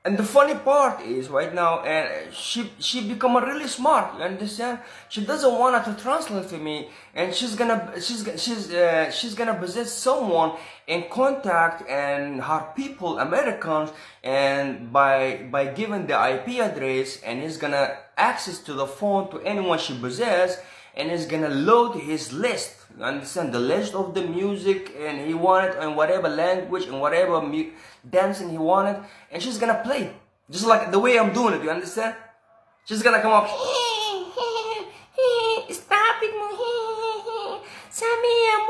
And the funny part is right now, and she become a really smart. You understand? She doesn't want her to translate to me, and she's gonna possess someone and contact and her people, Americans, and by giving the IP address, and he's gonna access to the phone to anyone she possess, and he's gonna load his list. You understand? The list of the music and he wanted in whatever language and whatever dancing he wanted, and she's gonna play it. Just like the way I'm doing it, you understand? She's gonna come up, stop it, Samia,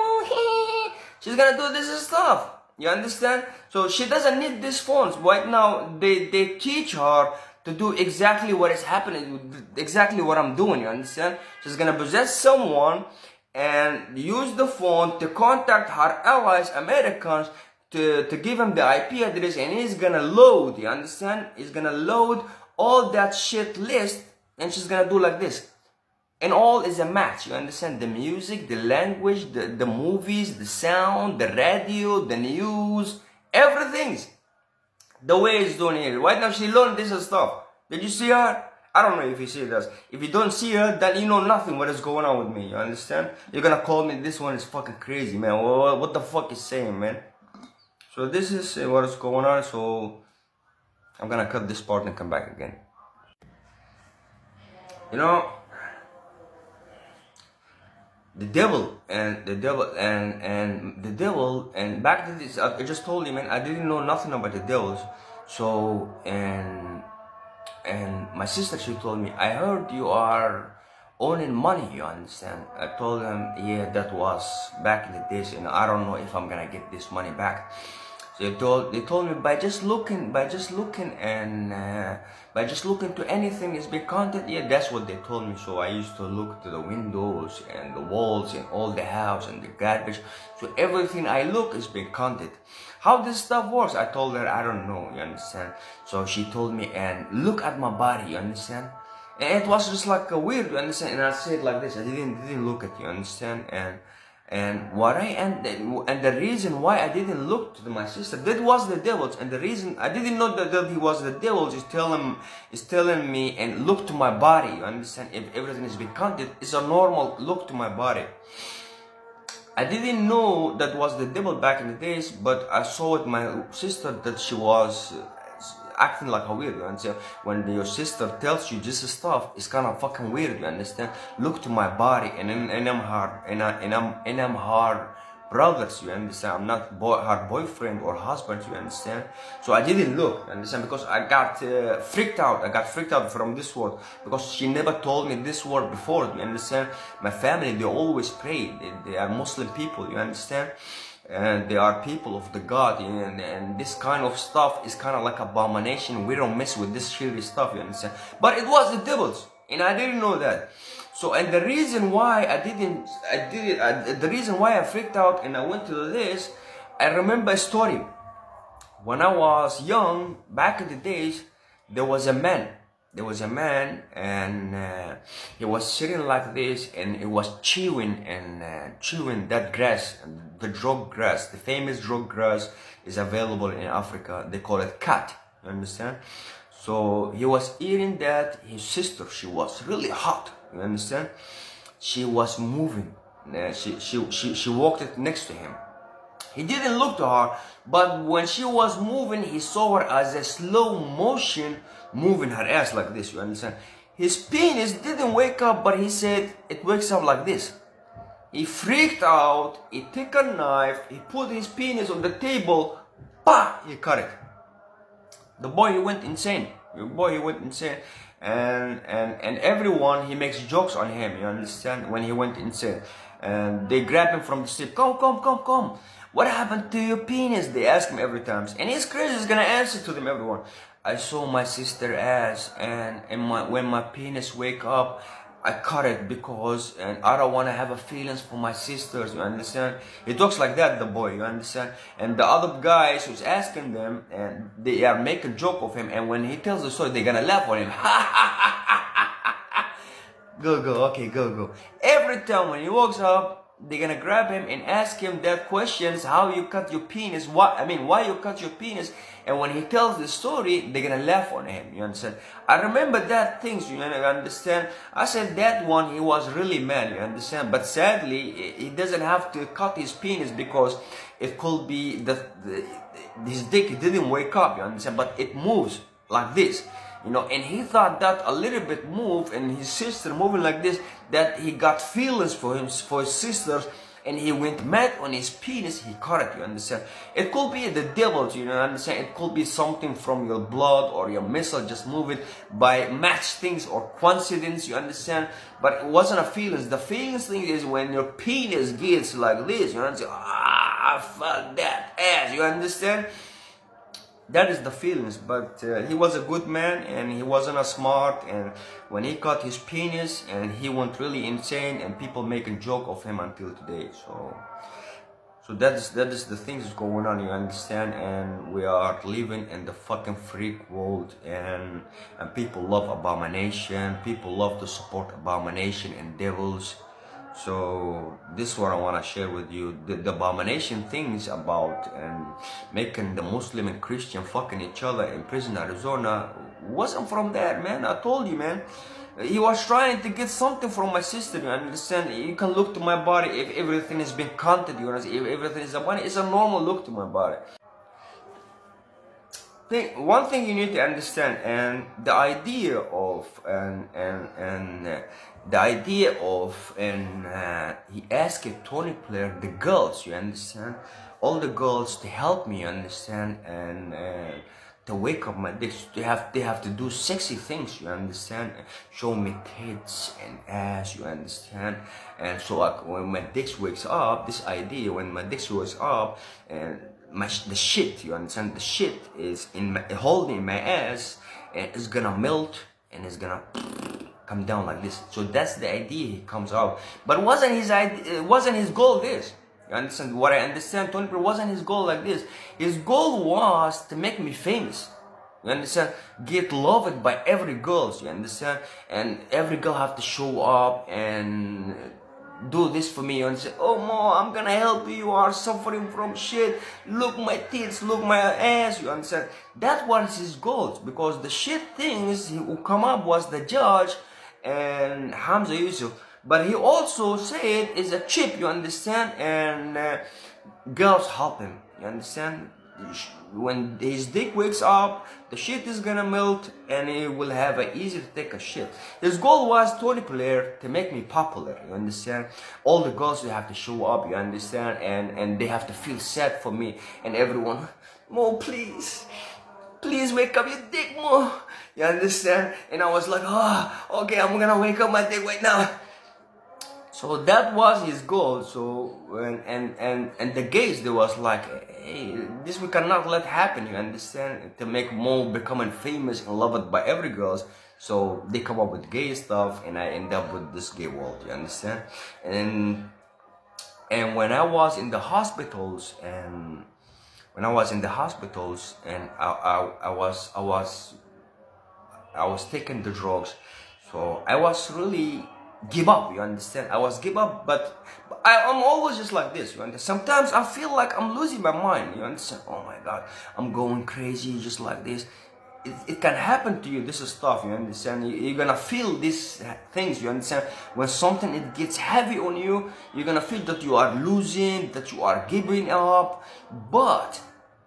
she's gonna do this stuff. You understand? So she doesn't need these phones. Right now, they teach her to do exactly what is happening, exactly what I'm doing, you understand? She's gonna possess someone and use the phone to contact her allies, Americans, to give him the IP address, and he's gonna load, you understand? He's gonna load all that shit list, and she's gonna do like this. And all is a match, you understand? The music, the language, the movies, the sound, the radio, the news, everything's the way it's doing here. Right now she learned this stuff. Did you see her? I don't know if you see this. If you don't see her, then you know nothing what is going on with me, you understand? You're gonna call me, this one is fucking crazy, man. What the fuck is saying, man? So this is what is going on, so I'm gonna cut this part and come back again. You know, the devil and back to this, I just told you, man, I didn't know nothing about the devils. So, and my sister, she told me, I heard you are owning money, you understand? I told them, yeah, that was back in the days, and I don't know if I'm gonna get this money back. So they told me by just looking to anything is being counted. Yeah, that's what they told me. So I used to look to the windows and the walls and all the house and the garbage. So everything I look is being counted. How this stuff works, I told her I don't know, you understand? So she told me, and look at my body, you understand? And it was just like a weird, you understand? And I said like this, I didn't look at you, understand? And the reason why I didn't look to my sister, that was the devils. And the reason I didn't know that he was the devils is telling me, and look to my body, you understand? If everything is being counted, it's a normal look to my body. I didn't know that was the devil back in the days, but I saw with my sister that she was acting like a weird, you understand? When your sister tells you this stuff, it's kind of fucking weird, you understand? Look to my body, and I'm her brothers, you understand? I'm not her boyfriend or husband, you understand? So I didn't look, you understand? Because I got freaked out. I got freaked out from this word, because she never told me this word before, you understand? My family, they always pray. They are Muslim people, you understand? And they are people of the God, and this kind of stuff is kind of like abomination. We don't mess with this shitty stuff, you understand? But it was the devils, and I didn't know that. So, and the reason why the reason why I freaked out and I went to this, I remember a story. When I was young, back in the days, there was a man, and he was sitting like this, and he was chewing that grass, the drug grass. The famous drug grass is available in Africa. They call it cat, you understand? So he was eating that. His sister, she was really hot, you understand? She was moving. She walked it next to him. He didn't look to her, but when she was moving, he saw her as a slow motion moving her ass like this, you understand? His penis didn't wake up, but he said it wakes up like this. He freaked out, he took a knife, he put his penis on the table, bah, he cut it. The boy, he went insane. And everyone, he makes jokes on him, you understand, when he went insane. And they grab him from the street. Come. What happened to your penis? They ask him every time. And he's crazy, he's gonna answer to them, everyone. I saw my sister ass, and when my penis wake up, I cut it because and I don't want to have a feelings for my sisters, you understand? He talks like that, the boy, you understand? And the other guys who's asking them, and they are making joke of him, and when he tells the story, they're gonna laugh on him. Go. Every time when he walks up, they're gonna grab him and ask him that questions, how you cut your penis, why you cut your penis, and when he tells the story, they're gonna laugh on him, you understand? I remember that things, you understand? I said that one, he was really mad, you understand? But sadly, he doesn't have to cut his penis because it could be his dick didn't wake up, you understand? But it moves like this. And he thought that a little bit move and his sister moving like this, that he got feelings for his sisters, and he went mad on his penis. He cut it, you understand? It could be the devil, understand? It could be something from your blood or your missile just moving by match things or coincidence, you understand? But it wasn't a feelings. The feelings thing is when your penis gets like this, you understand? Fuck that ass, you understand? That is the feelings. But he was a good man, and he wasn't a smart, and when he cut his penis, and he went really insane, and people making joke of him until today. So that is the things that's going on, you understand? And we are living in the fucking freak world, and people love abomination, people love to support abomination and devils. So this is what I want to share with you. The abomination things about and making the Muslim and Christian fucking each other in prison Arizona wasn't from that, man. I told you, man. He was trying to get something from my sister, you understand? You can look to my body if everything has been counted, you understand? If everything is a money, it's a normal look to my body. One thing you need to understand, and the idea of he asked a Tony player, the girls, you understand, all the girls to help me, you understand, and to wake up my dicks. They have to do sexy things, you understand, show me tits and ass, you understand. And so when my dicks wakes up, this idea, when my dicks wakes up, and the shit, you understand, the shit is holding my ass, and it's gonna melt, and it's gonna come down like this. So that's the idea he comes out. But it wasn't his goal this. You understand? What I understand, Tony Pro wasn't his goal like this. His goal was to make me famous. You understand? Get loved by every girl, you understand? And every girl have to show up and do this for me, and say, oh Mo, I'm gonna help you, you are suffering from shit, look my tits, look my ass, you understand? That was his goals, because the shit things who come up was the judge and Hamza Yusuf. But he also said it's a chip, you understand, and girls help him, you understand? When his dick wakes up, the shit is gonna melt, and he will have a easy to take a shit. His goal was Tony Player to make me popular, you understand? All the girls, they have to show up, you understand, and they have to feel sad for me, and everyone, Mo, please wake up your dick, Mo, you understand? And I was like, okay, I'm gonna wake up my dick right now. So that was his goal. So and the gays, they was like, hey, this we cannot let happen, you understand? To make Mo becoming famous and loved by every girls. So they come up with gay stuff, and I end up with this gay world, you understand? And when I was in the hospitals, and I was taking the drugs, so I was really give up, you understand? I was give up, but I'm always just like this, you understand? Sometimes I feel like I'm losing my mind, you understand? Oh my God, I'm going crazy just like this. It can happen to you, this is stuff, you understand? You're gonna feel these things, you understand? When something it gets heavy on you, you're gonna feel that you are losing, that you are giving up, but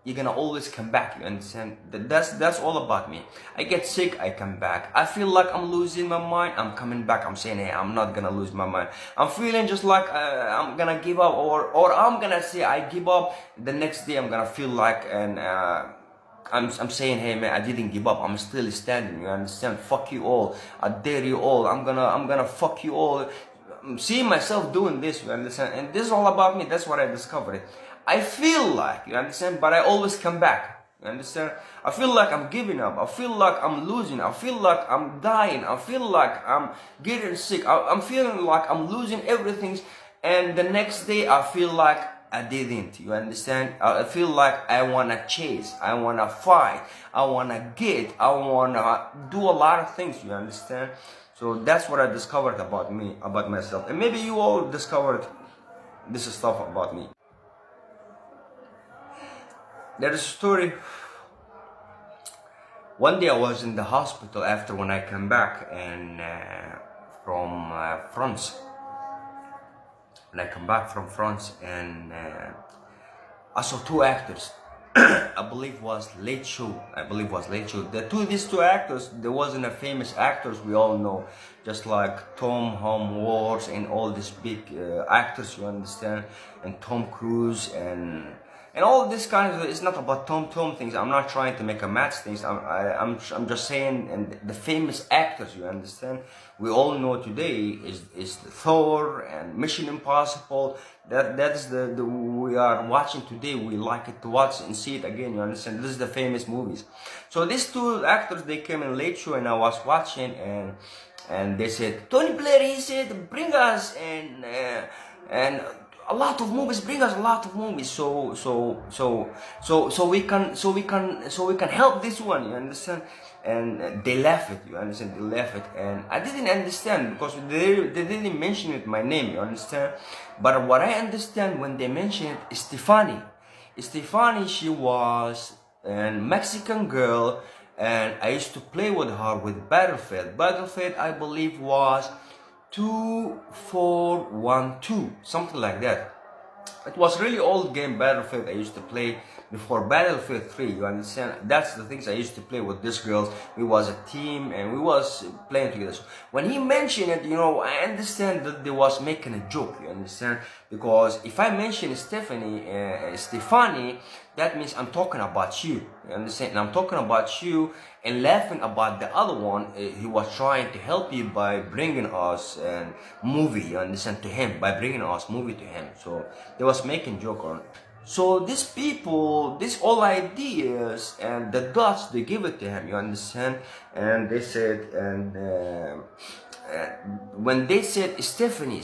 you're gonna always come back, you understand? That's all about me. I get sick, I come back. I feel like I'm losing my mind, I'm coming back. I'm saying, hey, I'm not gonna lose my mind. I'm feeling just like I'm gonna give up, or I'm gonna say I give up. The next day I'm gonna feel like, and I'm saying, hey man, I didn't give up. I'm still standing, you understand? Fuck you all. I dare you all. I'm gonna fuck you all. I'm seeing myself doing this, you understand? And this is all about me. That's what I discovered. I feel like, you understand, but I always come back, you understand? I feel like I'm giving up, I feel like I'm losing, I feel like I'm dying, I feel like I'm getting sick, I'm feeling like I'm losing everything, and the next day I feel like I didn't, you understand? I feel like I wanna chase, I wanna fight, I wanna I wanna do a lot of things, you understand? So that's what I discovered about me, about myself, and maybe you all discovered this stuff about me. There is a story. One day I was in the hospital after when I came back and from France. When I come back from France and I saw two actors. I believe was Late Show. I believe was Late Show. These two actors, there wasn't a famous actors we all know, just like Tom Wars and all these big actors, you understand, and Tom Cruise and all this kind of. It's not about Tom things. I'm not trying to make a match things. I'm just saying, and the famous actors, you understand. We all know today is Thor and Mission Impossible. That is the we are watching today. We like it to watch and see it again. You understand? This is the famous movies. So these two actors, they came in Late Show and I was watching and they said, Tony Blair, he said, bring us and a lot of movies, bring us a lot of movies, so we can help this one, you understand? And they laugh it, you understand? They laugh it, and I didn't understand because they didn't mention it my name, you understand? But what I understand when they mentioned it, Stefani, she was a Mexican girl, and I used to play with her with Battlefield. Battlefield, I believe, was 2412, something like that. It was really old game Battlefield I used to play before Battlefield 3, you understand? That's the things I used to play with these girls. We was a team and we was playing together. So when he mentioned it, you know, I understand that they was making a joke, you understand? Because if I mention Stefani, that means I'm talking about you understand? And I'm talking about you and laughing about the other one. He was trying to help you by bringing us a movie, you understand, to him, by bringing us movie to him. So they was making joke on it. So these people, these all ideas and the dots, they give it to him, you understand? And they said, and when they said Stefani,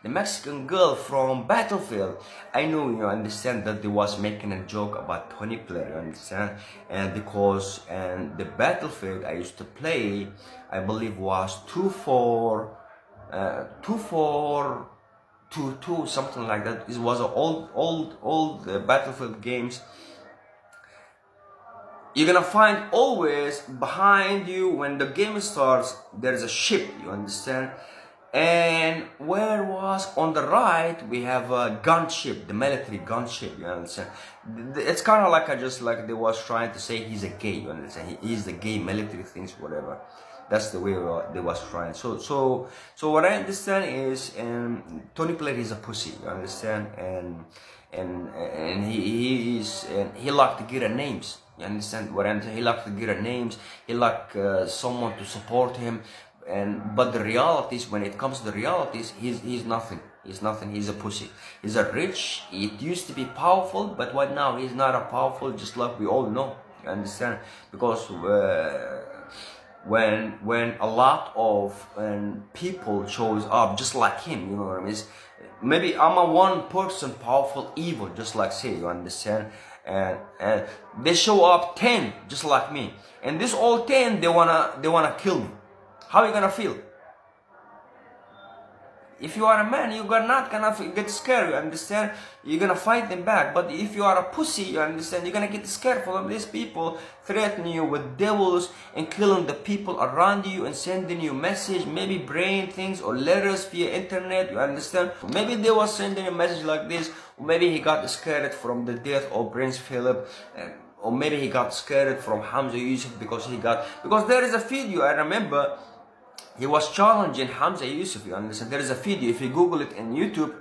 the Mexican girl from Battlefield, I know, you understand, that they was making a joke about Tony Blair, you understand? And because the Battlefield I used to play, I believe was 2422, something like that. It was an old Battlefield games. You're gonna find always behind you when the game starts, there's a ship, you understand? And where was on the right, we have a gunship, the military gunship, you understand? It's kind of like they was trying to say he's a gay, you understand? He's the gay military things, whatever. That's the way they was trying. So what I understand is, Tony Blair is a pussy, you understand? And he like to get a names. You understand what I'm saying? He like to get a names. He like someone to support him. But the realities, when it comes to the realities, he's nothing. He's nothing. He's a pussy. He's a rich. It used to be powerful, but right now he's not a powerful. Just like we all know. You understand? Because when a lot of people shows up just like him, you know what I mean? Maybe I'm a one person powerful evil, just like say, you understand? And they show up 10 just like me, and this all 10 they wanna kill me. How are you gonna feel? If you are a man, you are not gonna get scared, you understand? You're gonna fight them back. But if you are a pussy, you understand, you're gonna get scared from these people threatening you with devils and killing the people around you and sending you message, maybe brain things or letters via internet, you understand? Maybe they were sending a message like this, or maybe he got scared from the death of Prince Philip, or maybe he got scared from Hamza Yusuf because there is a video, I remember, he was challenging Hamza Yusuf, you understand? There is a video, if you Google it in YouTube,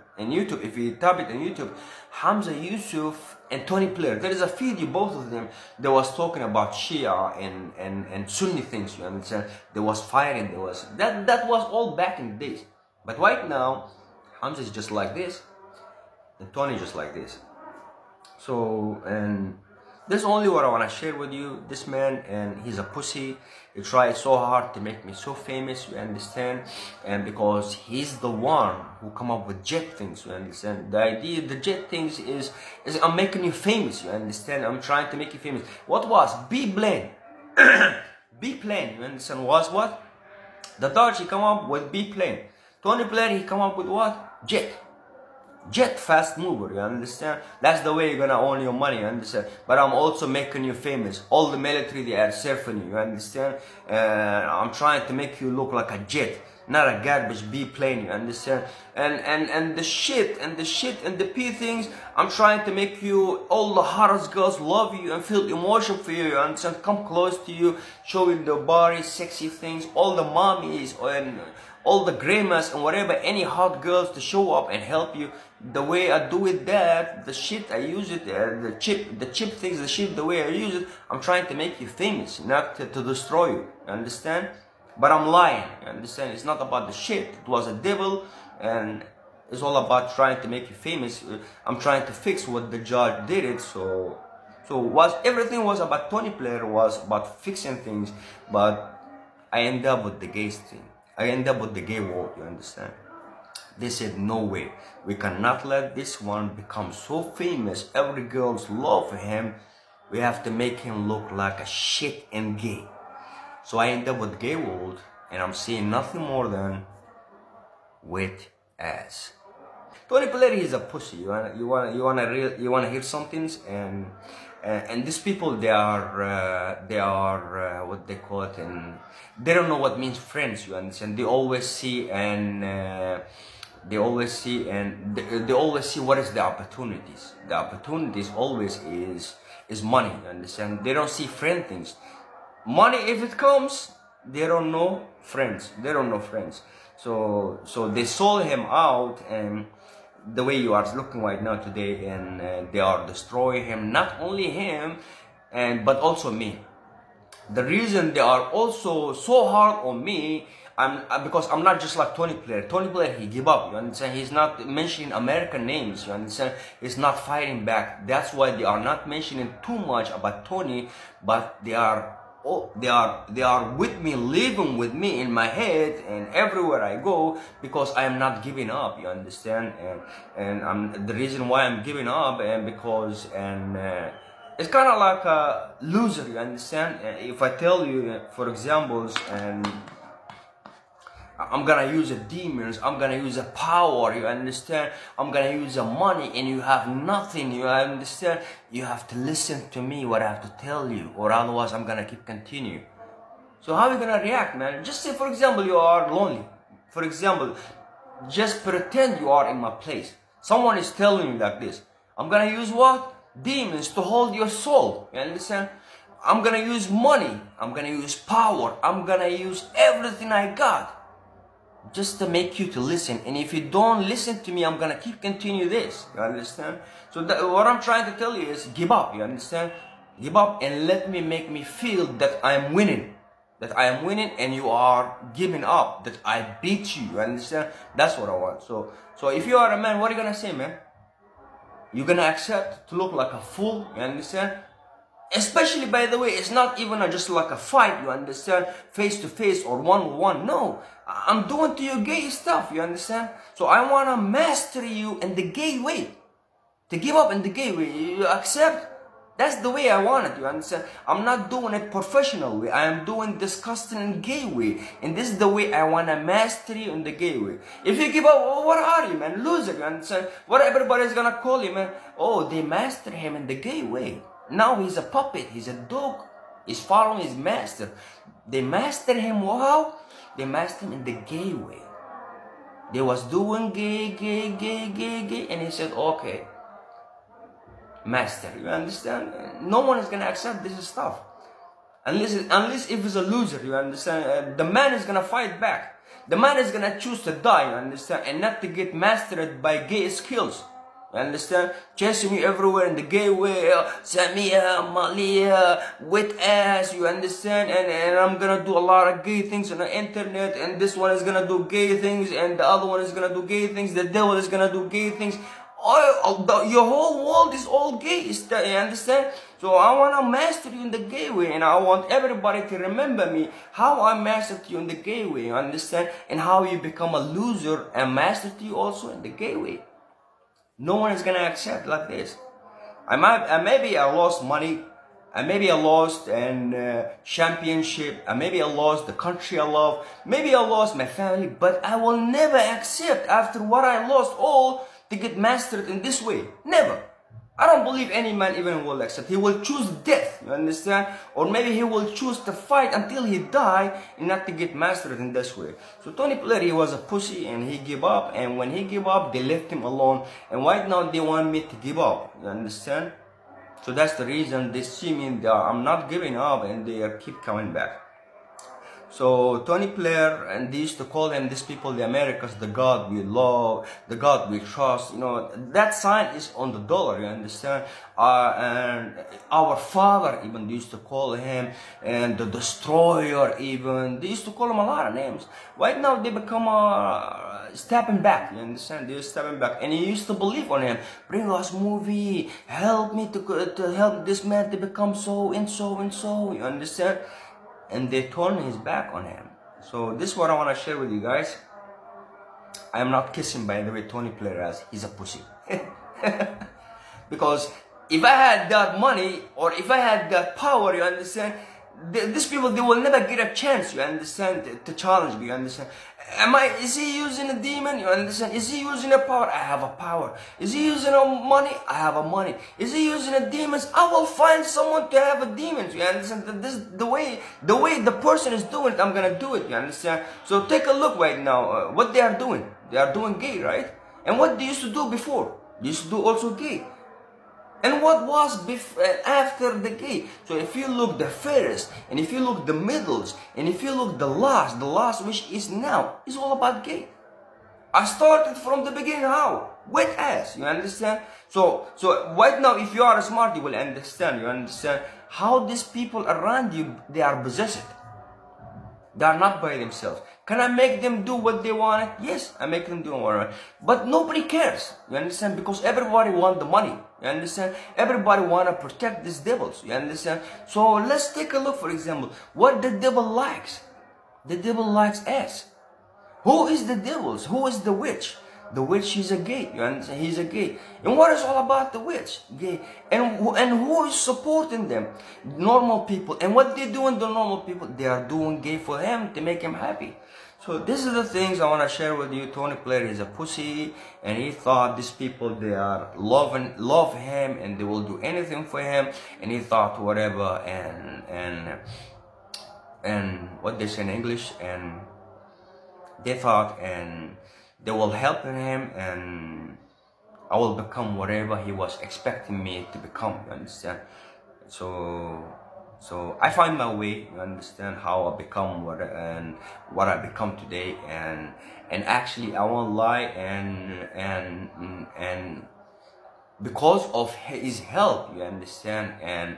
if you type it in YouTube, Hamza Yusuf and Tony Blair, there is a video, both of them, they was talking about Shia and Sunni things, you understand? They was fighting, that was all back in the days. But right now, Hamza is just like this, and Tony just like this. So, and this is only what I want to share with you. This man, and he's a pussy. He tried so hard to make me so famous, you understand? And because he's the one who come up with jet things, you understand? The idea, the jet things is I'm making you famous, you understand? I'm trying to make you famous. What was B-plane? B-plane, you understand? Was what? The Dutch, he come up with B-plane. Tony Blair, he come up with what? Jet. Jet fast mover, you understand? That's the way you're gonna own your money, you understand? But I'm also making you famous. All the military, they are surfing you, you understand? I'm trying to make you look like a jet, not a garbage B plane, you understand? And the shit and the P things, I'm trying to make you, all the hottest girls love you and feel emotion for you, you understand? Come close to you, show you the body, sexy things, all the mommies and all the grandmas and whatever, any hot girls to show up and help you. The way I do it, that the shit I use it, the chip things, the shit, the way I use it, I'm trying to make you famous, not to destroy you. You understand? But I'm lying. You understand? It's not about the shit. It was a devil, and it's all about trying to make you famous. I'm trying to fix what the judge did it. So was everything was about Tony Blair, was about fixing things, but I end up with the gay thing. I end up with the gay world. You understand? They said, no way, we cannot let this one become so famous, every girl's love for him, we have to make him look like a shit and gay. So I end up with gay world, and I'm seeing nothing more than wet ass. Tony Blair is a pussy. You wanna hear some things, and these people, they are what they call it, and they don't know what means friends. You understand? They always see they always see what is the opportunities. The opportunities always is money. You understand? They don't see friend things. Money, if it comes, they don't know friends. They don't know friends. So they sold him out, and the way you are looking right now today, and they are destroying him. Not only him, but also me. The reason they are also so hard on me, because I'm not just like Tony Blair. Tony Blair, he give up. You understand? He's not mentioning American names. You understand? He's not fighting back. That's why they are not mentioning too much about Tony, but they are with me, living with me in my head and everywhere I go, because I am not giving up. You understand? And the reason why I'm giving up, and because it's kind of like a loser. You understand? If I tell you, for examples, and I'm gonna use the demons, I'm gonna use the power, you understand? I'm gonna use the money, and you have nothing, you understand? You have to listen to me, what I have to tell you, or otherwise I'm gonna keep continue. So how are you gonna react, man? Just say, for example, you are lonely. For example, just pretend you are in my place. Someone is telling you like this. I'm gonna use what? Demons to hold your soul, you understand? I'm gonna use money, I'm gonna use power, I'm gonna use everything I got, just to make you to listen. And if you don't listen to me, I'm gonna keep continue this. You understand? So what I'm trying to tell you is, give up. You understand? Give up and let me make me feel that I am winning. That I am winning, and you are giving up. That I beat you. You understand? That's what I want. So if you are a man, what are you gonna say, man? You're gonna accept to look like a fool. You understand? Especially, by the way, it's not even just like a fight, you understand? Face to face or one-on-one. No, I'm doing to you gay stuff, you understand? So I want to master you in the gay way. To give up in the gay way. You accept? That's the way I want it, you understand? I'm not doing it professional way. I am doing disgusting in gay way. And this is the way I want to master you in the gay way. If you give up, what are you, man? Loser, you understand? What everybody's going to call you, man? Oh, they master him in the gay way. Now he's a puppet, he's a dog, he's following his master. They mastered him, how? They mastered him in the gay way. They was doing gay, and he said, okay, master, you understand? No one is gonna accept this stuff. Unless if he's a loser, you understand? The man is gonna fight back. The man is gonna choose to die, you understand? And not to get mastered by gay skills. You understand? Chasing you everywhere in the gay way, Samia, Malia, wet ass, you understand? And I'm gonna do a lot of gay things on the internet, and this one is gonna do gay things, and the other one is gonna do gay things, the devil is gonna do gay things. Your whole world is all gay, you understand? So I want to master you in the gay way, and I want everybody to remember me, how I mastered you in the gay way, you understand? And how you become a loser and mastered you also in the gay way. No one is gonna accept like this. Maybe I lost money, and maybe I lost an championship, and maybe I lost the country I love, maybe I lost my family, but I will never accept after what I lost all to get mastered in this way. Never. I don't believe any man even will accept. He will choose death, you understand? Or maybe he will choose to fight until he die and not to get mastered in this way. So Tony Blair, he was a pussy and he gave up, and when he gave up, they left him alone, and right now they want me to give up, you understand? So that's the reason they see me there. I'm not giving up, and they keep coming back. So Tony Blair, and they used to call them, these people, the Americans, the God we love, the God we trust. You know, that sign is on the dollar, you understand? And our Father, even they used to call him, and the Destroyer, even they used to call him a lot of names. Right now they become stepping back, you understand? They're stepping back, and he used to believe on him. Bring us movie, help me to help this man to become so and so and so, you understand? And they turned his back on him. So this is what I want to share with you guys. I am not kissing, by the way, Tony Blair as he's a pussy. Because if I had that money, or if I had that power, you understand, these people, they will never get a chance, you understand, to challenge me, you understand. Is he using a demon? You understand? Is he using a power? I have a power. Is he using a money? I have a money. Is he using a demons? I will find someone to have a demon. You understand? This the way the person is doing it, I'm gonna do it. You understand? So take a look right now. What they are doing? They are doing gay, right? And what they used to do before? They used to do also gay. And what was after the gay? So if you look the first, and if you look the middles, and if you look the last which is now, is all about gay. I started from the beginning. How? With ass, you understand? So right now, if you are smart, you will understand. You understand how these people around you, they are possessed. They are not by themselves. Can I make them do what they want? Yes, I make them do what I want. But nobody cares. You understand? Because everybody wants the money. You understand? Everybody want to protect these devils. You understand? So let's take a look, for example, what the devil likes. The devil likes us. Who is the devils? Who is the witch? The witch is a gay. You understand? He's a gay. And what is all about the witch? Gay. And who is supporting them? Normal people. And what they doing, the normal people? They are doing gay for him to make him happy. So this is the things I want to share with you. Tony Blair is a pussy, and he thought these people, they are love him, and they will do anything for him, and he thought whatever, and what they say in English, and they thought, and they will help him, and I will become whatever he was expecting me to become, you understand? So I find my way, you understand, how I become what I become today, and actually I won't lie, and because of his help, you understand, and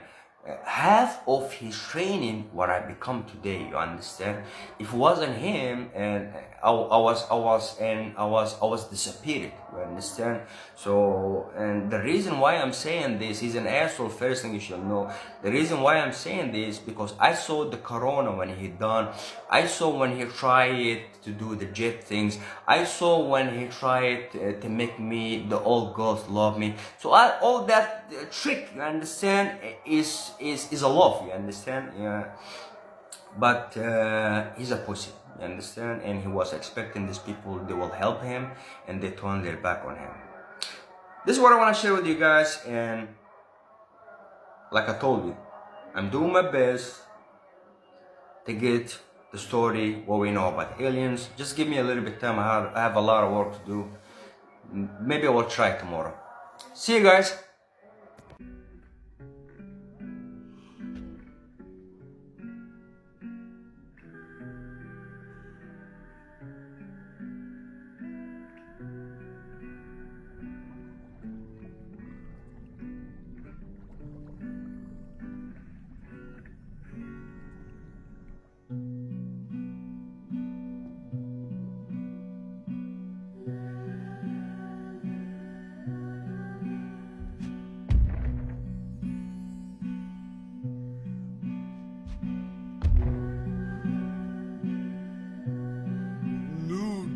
half of his training, what I become today, you understand. If it wasn't him, and I was disappeared, you understand. So, and the reason why I'm saying this, he's an asshole. First thing you should know, the reason why I'm saying this, because I saw the corona when he done. I saw when he tried to do the jet things. I saw when he tried to make me, the old girls love me. So all that trick, you understand, is a love, you understand. Yeah. But he's a pussy, you understand, and he was expecting these people, they will help him, and they turned their back on him. This is what I want to share with you guys, and like I told you, I'm doing my best to get the story, what we know about aliens. Just give me a little bit of time. I have a lot of work to do. Maybe I will try tomorrow. See you guys.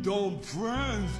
Dumb friends.